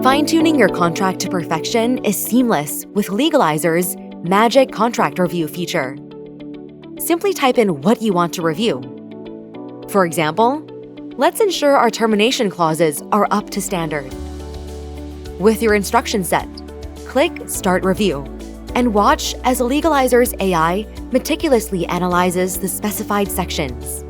Fine-tuning your contract to perfection is seamless with Legaliser's Magic Contract Review feature. Simply type in what you want to review. For example, let's ensure our termination clauses are up to standard. With your instruction set, click Start Review and watch as Legaliser's AI meticulously analyzes the specified sections.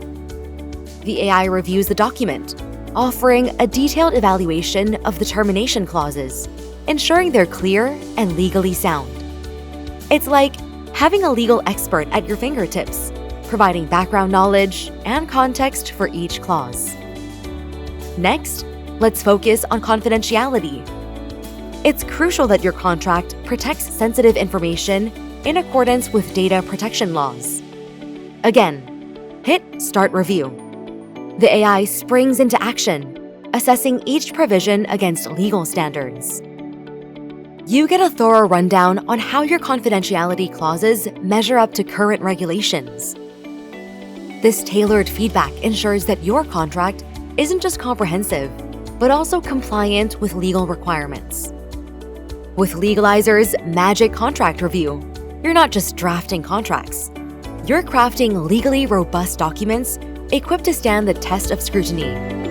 The AI reviews the document, offering a detailed evaluation of the termination clauses, ensuring they're clear and legally sound. It's like having a legal expert at your fingertips, providing background knowledge and context for each clause. Next, let's focus on confidentiality. It's crucial that your contract protects sensitive information in accordance with data protection laws. Again, hit Start Review. The AI springs into action, assessing each provision against legal standards. You get a thorough rundown on how your confidentiality clauses measure up to current regulations. This tailored feedback ensures that your contract isn't just comprehensive, but also compliant with legal requirements. With Legaliser's Magic Contract Review, you're not just drafting contracts. You're crafting legally robust documents equipped to stand the test of scrutiny.